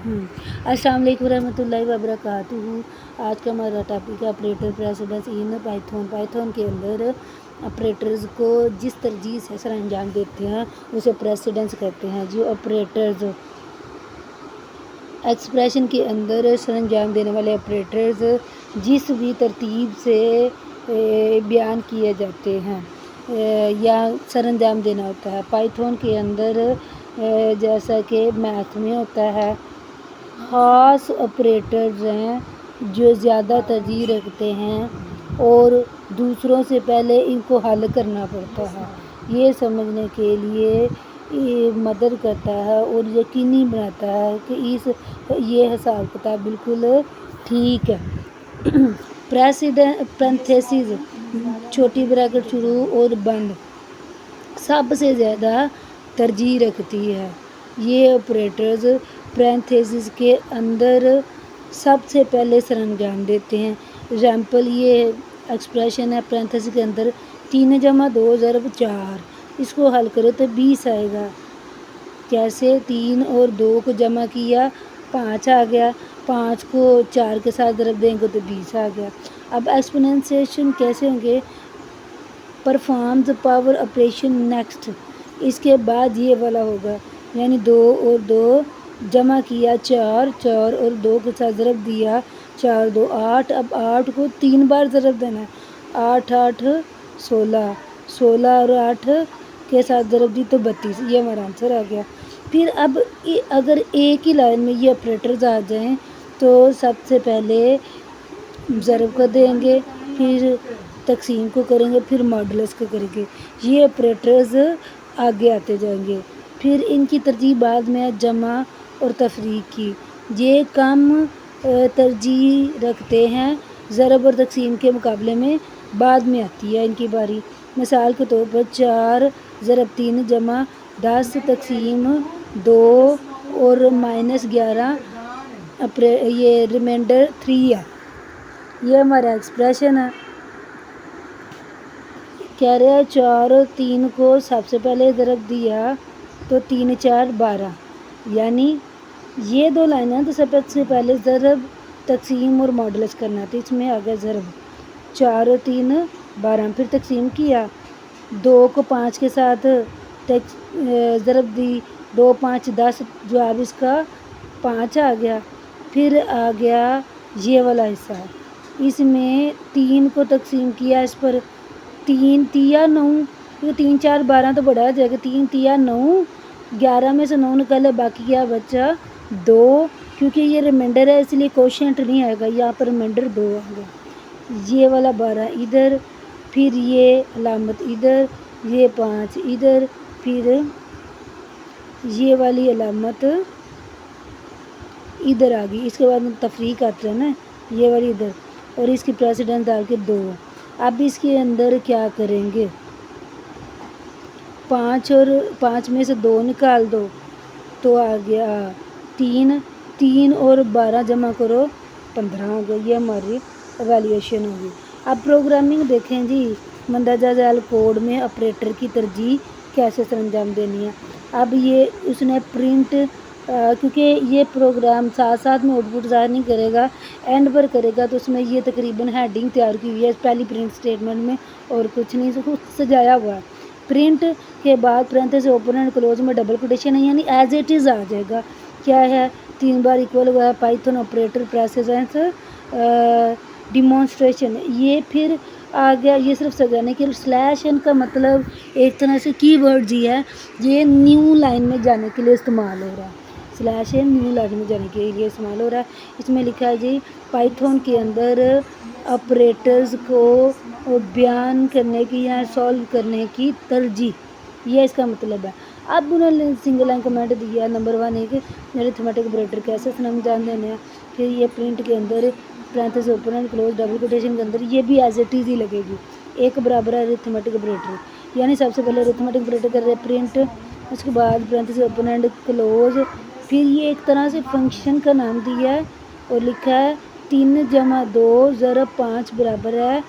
अस्सलाम वालेकुम रहमतुल्लाहि व बरकातुहू। आज का हमारा टॉपिक है operator precedence in Python. Python के अंदर ऑपरेटर्स को जिस तरजीह से सर अंजाम देते हैं उसे प्रेसिडेंस कहते हैं। जो ऑपरेटर्स एक्सप्रेशन के अंदर सर अंजाम देने वाले ऑपरेटर्स जिस भी तरतीब से बयान किए जाते हैं या सर अंजाम देना होता है। पाइथन के अंदर जैसा कि मैथ में होता है, ख़ास ऑपरेटर्स हैं जो ज़्यादा तरजीह रखते हैं और दूसरों से पहले इनको हल करना पड़ता है। ये समझने के लिए ये मदद करता है और यकीनी बनाता है कि ये हिसाब किताब बिल्कुल ठीक है। प्रेसिडेंट पैरेंथेसिस छोटी ब्रैकेट शुरू और बंद सबसे ज़्यादा तरजीह रखती है। ये ऑपरेटर्स पैरेंथेसिस के अंदर सबसे पहले सर अंजाम देते हैं। एग्जाम्पल ये एक्सप्रेशन है पैरेंथेसिस के अंदर 3 + 2 = 4, इसको हल करो तो 20 आएगा। कैसे 3 और 2 को जमा किया 5 आ गया, 5 को 4 के साथ ज़रब देंगे तो 20 आ गया। अब एक्सपोनेंशिएशन कैसे होंगे? परफॉर्म्स पावर ऑपरेशन नेक्स्ट, इसके बाद ये वाला होगा, यानी 2 और 2 जमा किया 4, 4 और 2 के साथ ज़रब दिया 4 2 8। अब 8 को 3 बार ज़रब देना है, 8 8 16, 16 और 8 के साथ ज़रब दी तो 32। ये हमारा आंसर आ गया। फिर अब अगर एक ही लाइन में ये ऑपरेटर्स आ जाएं तो सबसे पहले ज़रब को देंगे, फिर तकसीम को करेंगे, फिर मॉडुलस को करेंगे। ये ऑपरेटर्स आगे आते जाएंगे। फिर इनकी तरजीह बाद में जमा और तफरीक की। ये कम तरजीह रखते हैं, ज़रब और तकसीम के मुकाबले में बाद में आती है इनकी बारी। मिसाल के तौर पर 4 ज़रब 3 जमा 10 तकसीम 2 और -11 ये रिमाइंडर 3 है। ये हमारा एक्सप्रेशन है। कह रहे हैं 4 और 3 को सबसे पहले ज़रब दिया तो 3 4 12, यानी ये 2 लाइनें तो सबसे पहले ज़रब तकसीम और मॉडुलस करना था। इसमें आ गया ज़रब 4 और 3 12, फिर तकसीम किया 2 को 5 के साथ ज़रब दी 2 5 10, जवाब इसका 5 आ गया। फिर आ गया ये वाला हिस्सा, इसमें 3 को तकसीम किया इस पर 3 3 9, क्योंकि 3 4 12 तो बड़ा आ जाएगा, 3 3 9, 11 में से 9 निकाले बाकी क्या बचा 2, क्योंकि ये रिमाइंडर है इसलिए कोशेंट नहीं आएगा, यहाँ पर रिमाइंडर 2 आएगा। ये वाला 12 इधर, फिर ये अलामत इधर, ये 5 इधर, फिर ये वाली अलामत इधर आ गई। इसके बाद तफरीक आती है ना, ये वाली इधर, और इसकी प्रेसिडेंस डाल के 2। अब इसके अंदर क्या करेंगे, 5 और 5 में से 2 निकाल दो तो आ गया 3, 3 और 12 जमा करो 15 हो गया। ये हमारी एवेल्यूएशन होगी। अब प्रोग्रामिंग देखें जी, मंदरजा झैल कोड में ऑपरेटर की तरजीह कैसे सरंजाम देनी है। अब ये उसने प्रिंट क्योंकि ये प्रोग्राम साथ साथ में आउटपुट ज़ाहिर नहीं करेगा, एंड पर करेगा, तो उसमें ये तकरीबन हेडिंग तैयार की हुई है पहली प्रिंट स्टेटमेंट में, और कुछ नहीं, सब कुछ सजाया हुआ है। प्रिंट के बाद पैरेंथेसिस ओपन एंड क्लोज में डबल कोटेशन है, यानी एज इट इज़ आ जाएगा। क्या है 3 बार इक्वल हुआ है पाइथन ऑपरेटर प्रेसिडेंस डिमॉन्स्ट्रेशन। ये फिर आ गया, ये सिर्फ सजाने के लिए। स्लैश एन का मतलब एक तरह से कीवर्ड जी है, ये न्यू लाइन में जाने के लिए इस्तेमाल हो रहा है। स्लैश एन न्यू लाइन में जाने के लिए इस्तेमाल हो रहा है। इसमें लिखा है जी पाइथन के अंदर ऑपरेटर्स को बयान करने की या सॉल्व करने की तरजीह, ये इसका मतलब है। अब उन्होंने सिंगल लाइन कमेंट दिया नंबर 1 एक अरिथमेटिक ऑपरेटर कैसे अंजाम देने हैं। फिर ये प्रिंट के अंदर parenthesis open and close double quotation के अंदर ये भी एज इट इज़ ही लगेगी, एक बराबर है अरिथमेटिक ऑपरेटर, यानी सबसे पहले अरिथमेटिक ऑपरेटर कर रहे प्रिंट, उसके बाद पैरेंथेसिस ओपन एंड क्लोज, फिर ये एक तरह से फंक्शन का नाम दिया है और लिखा है 3 + 2 ज़रब 5 बराबर है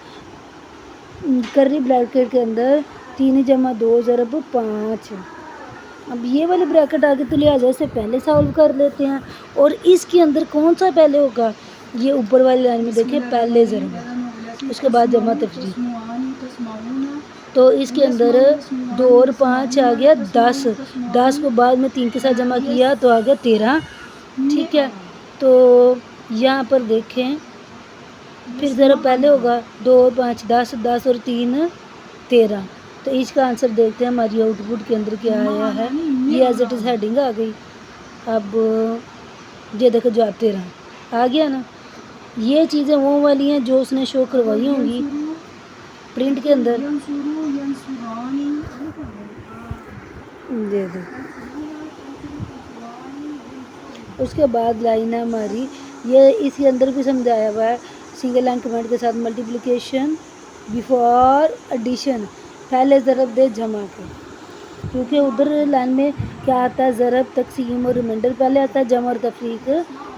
कर्ली ब्रैकेट के अंदर 3 + 2 ज़रब 5। اب یہ والی بریکٹ آگے تو لہٰذا سے پہلے سالو کر لیتے ہیں، اور اس کے اندر کون سا پہلے ہوگا؟ یہ اوپر والی لائن میں دیکھیں پہلے ضرب ہے، اس کے بعد جمع تفریق، تو اس کے اندر 2 اور 5 آ گیا 10، 10 کو بعد میں 3 کے ساتھ جمع کیا تو آ گیا 13، ٹھیک ہے۔ تو یہاں پر دیکھیں پھر ضرب پہلے ہوگا، 2 اور 5 10، 10 اور 3 13، تو اس کا آنسر دیکھتے ہیں ہماری آؤٹ پٹ کے اندر کیا آیا ہے۔ یہ ایز اٹ از ہیڈنگ آ گئی۔ اب یہ دیکھو جواب 13 آ گیا نا۔ یہ چیزیں وہ والی ہیں جو اس نے شو کروائی ہوں گی پرنٹ کے اندر، دے دو۔ اس کے بعد لائن ہے ہماری، یہ اس کے اندر بھی سمجھایا ہوا ہے سنگل لائن کمنٹ کے ساتھ، ملٹیپلیکیشن بیفور ایڈیشن، پہلے ضرب دے جمع کے، کیونکہ ادھر لائن میں کیا آتا ہے، ضرب، تقسیم اور ریمائنڈر پہلے آتا ہے، جمع اور تفریق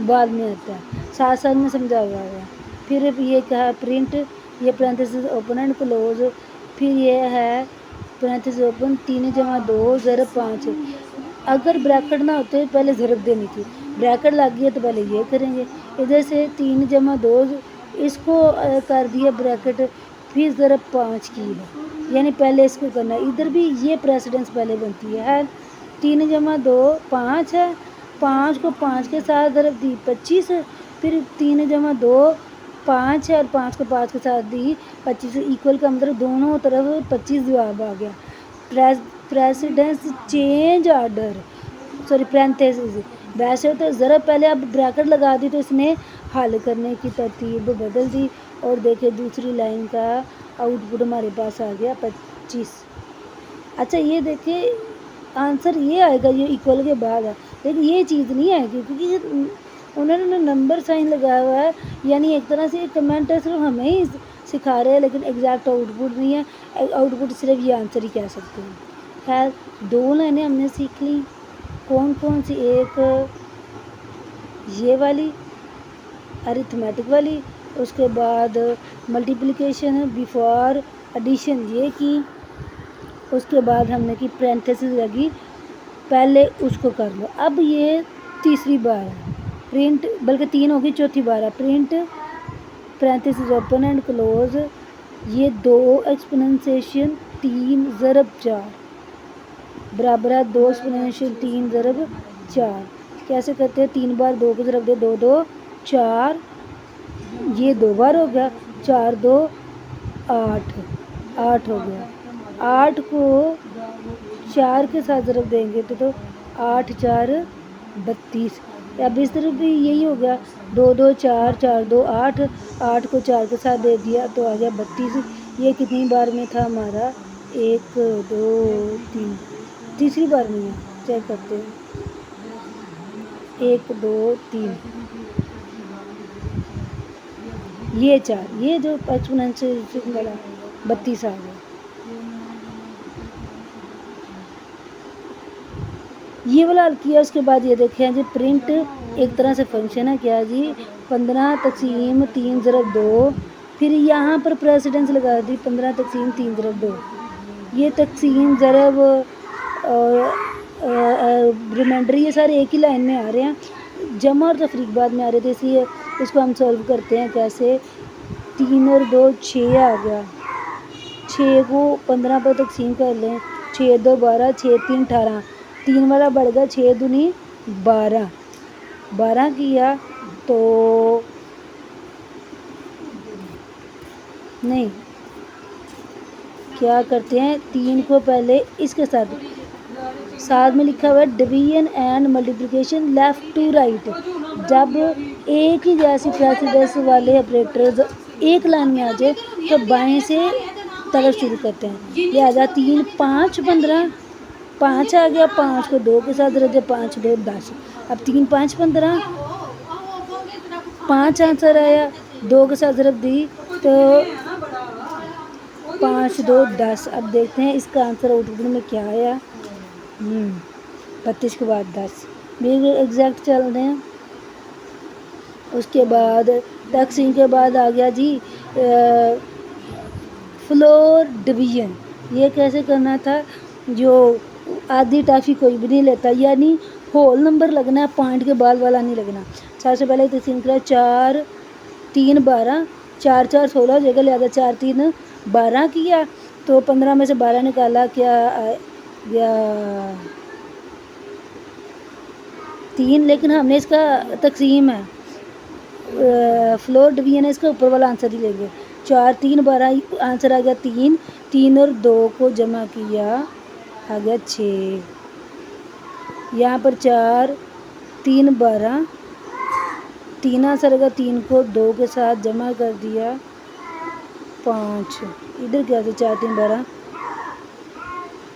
بعد میں آتا ہے، ساتھ ساتھ میں سمجھا ہوا ہے۔ پھر یہ کہا پرنٹ، یہ پرنتھیسز اوپن اینڈ کلوز، پھر یہ ہے پرنتھیسز اوپن 3 جمع 2 ضرب 5، اگر بریکٹ نہ ہوتے پہلے ضرب دینی تھی، بریکٹ لگ گیا تو پہلے یہ کریں گے، ادھر سے 3 جمع 2 اس کو کر دیا بریکٹ، پھر ضرب 5 کی ہے، یعنی پہلے اس کو کرنا ہے، ادھر بھی یہ پریسیڈنس پہلے بنتی ہے۔ 3 جمع 2 5 ہے، 5 کو 5 کے ساتھ ضرب دی 25، پھر 3 جمع 2 5 ہے اور 5 کو 5 کے ساتھ دی 25، ایکول کا مطلب دونوں طرف 25 جواب آ گیا۔ پریسیڈنس چینج آرڈر، سوری پرنتھیسز، ویسے تو ضرب پہلے اب بریکٹ لگا دی تو اس نے حل کرنے کی ترتیب بدل دی، اور دیکھیں دوسری لائن کا آؤٹ پٹ ہمارے پاس آ گیا 25۔ اچھا یہ دیکھیں آنسر یہ آئے گا، یہ ایکول کے بعد ہے، لیکن یہ چیز نہیں آئے گی کیونکہ انہوں نے نمبر سائن لگایا ہوا ہے، یعنی ایک طرح سے کمنٹ ہے صرف ہمیں ہی سکھا رہے ہیں، لیکن ایگزیکٹ آؤٹ پٹ نہیں ہے، آؤٹ پٹ صرف یہ آنسر ہی کہہ سکتے ہیں۔ خیر 2 لائنیں ہم نے سیکھ لی، کون کون سی؟ ایک یہ والی ارتھمیٹک والی، اس کے بعد ملٹیپلیکیشن بیفور ایڈیشن یہ کی، اس کے بعد ہم نے کی پرنتھیسز لگی، پہلے اس کو کر لو۔ اب یہ تیسری بار ہے پرنٹ، بلکہ 3 ہوگی، چوتھی بار ہے پرنٹ پرنتھیسز اوپن اینڈ کلوز، یہ 2 ایکسپوننشیشن 3 ضرب 4 برابر ہے 2 ایکسپوننشیل 3 ضرب 4، کیسے کرتے ہیں؟ 3 بار 2 کو ضرب دے 2 2 4، یہ 2 بار ہو گیا، 4 2 8 8 ہو گیا، 8 کو 4 کے ساتھ ضرب دیں گے تو 8 4 32، اب اس طرف بھی یہی ہو گیا، 2 2 4 4 2 8، 8 کو 4 کے ساتھ دے دیا تو آ گیا 32۔ یہ کتنی بار میں تھا ہمارا؟ 1 2 3، تیسری بار میں ہے، چیک کرتے ہیں، 1 2 3، یہ 4، یہ جو ایکسپوننشیل والا 32 آ گیا۔ یہ والا حل کیا، اس کے بعد یہ دیکھیں جی پرنٹ ایک طرح سے فنکشن ہے کیا جی، 15 تقسیم 3 ضرب 2، پھر یہاں پر پریسیڈنس لگا دی 15 تقسیم 3 ضرب 2، یہ تقسیم ضرب ریمائنڈر یہ سارے ایک ہی لائن میں آ رہے ہیں، جمع اور تفریق بعد میں آ رہے تھے، اس لیے اس کو ہم سولو کرتے ہیں کیسے، 3 اور 2 6 آ گیا، 6 کو 15 پر تقسیم کر لیں، 6 2 12، 6 3 18، 3 والا بڑھ گیا، 6 دونی 12، 12 کیا تو نہیں، کیا کرتے ہیں 3 کو پہلے اس کے ساتھ میں لکھا ہوا ہے division and multiplication left to right, جب ایک ہی جیسی پریسیڈنس والے آپریٹرز ایک لائن میں آ جائے تو بائیں سے طرف شروع کرتے ہیں، لہذا 3 5 15، 5 آ گیا، 5 کو 2 کے ساتھ ضرب دے 5 2 10، اب 3 5 15، 5 آنسر آیا، 2 کے ساتھ ضرب دی تو 5 2 10، اب دیکھتے ہیں اس کا آنسر آؤٹ پٹ میں کیا آیا، 32 کے بعد 10، بالکل ایگزیکٹ چل رہے ہیں۔ اس کے بعد تقسیم کے بعد آ گیا جی فلور ڈویژن، یہ کیسے کرنا تھا، جو आधी टाफी कोई भी नहीं लेता, यानी होल नंबर लगना है, पॉइंट के बाद वाला नहीं लगना। सबसे पहले तकसीम करा 4 3 12, 4 4 16 हो जाएगा, लिहाजा 4 3 12 किया तो 15 में से 12 निकाला, क्या गया 3। लेकिन हमने इसका तकसीम है, फ्लोर डिवीजन है, इसका ऊपर वाला आंसर ही लेंगे। 4 3 12 आंसर आ गया 3, 3 और 2 को जमा किया आ गया 6। यहाँ पर 4 3 12, 3 आंसर आ गया, 3 को 2 के साथ जमा कर दिया 5। इधर क्या था 4 3 12,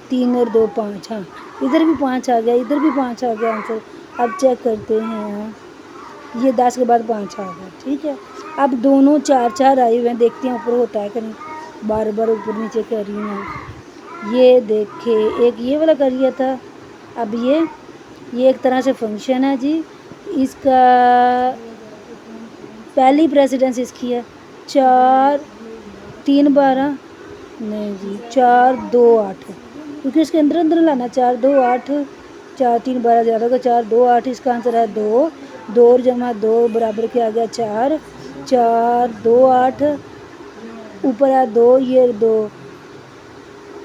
3 और 2 5, हाँ इधर भी 5 आ गया, इधर भी 5 आ गया आंसर। अब चेक करते हैं, ये 10 के बाद 5 आ गया, ठीक है। अब दोनों 4 4 आए हुए हैं, देखते हैं ऊपर होता है कि नहीं, बार बार ऊपर नीचे कर रही हूँ। ये देखे एक ये वाला कर लिया था, अब ये एक तरह से फंक्शन है जी, इसका पहली प्रेसिडेंस इसकी है 4 3 12, नहीं जी 4 2 8, क्योंकि इसके अंदर अंदर लाना 4 2 8, 4 3 12 ज़्यादा होगा, 4 2 8, इसका आंसर है 2, 2 और जमा 2 बराबर क्या आ गया 4, 4 2 8, ऊपर है 2, ये 2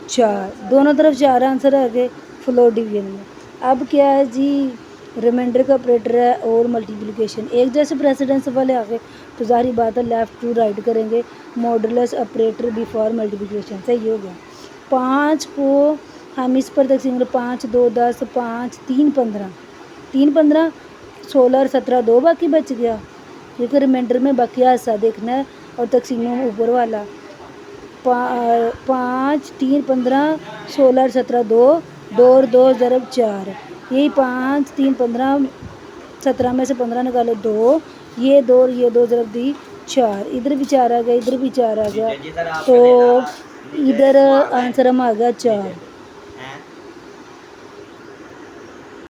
4, दोनों तरफ 4 आंसर आ गए फ्लोर डिवीजन में। अब क्या है जी, रिमाइंडर का ऑपरेटर है और मल्टीप्लिकेशन, एक जैसे प्रेसिडेंस वाले आ गए तो ज़ाहिर बात है लेफ़्ट टू राइट करेंगे, मॉडुलस ऑपरेटर बिफोर मल्टीप्लिकेशन, सही हो गया। 5 को हम इस पर तकसीम करें, 5 2 10, 5 3 15, 3 15 16 और 17, 2 बाकी बच गया, क्योंकि रिमाइंडर में बकिया हिस्सा देखना है और तकसीम में ऊपर वाला। 5 3 15 16 और 17, 2 2 और 2 ज़रब 4, यही 5 3 15 17 में से 15 निकालो 2, ये 2 और ये 2 ज़रब दी 4, इधर भी 4 आ गया, इधर भी 4 आ गया, तो इधर आंसर हम आ गया 4।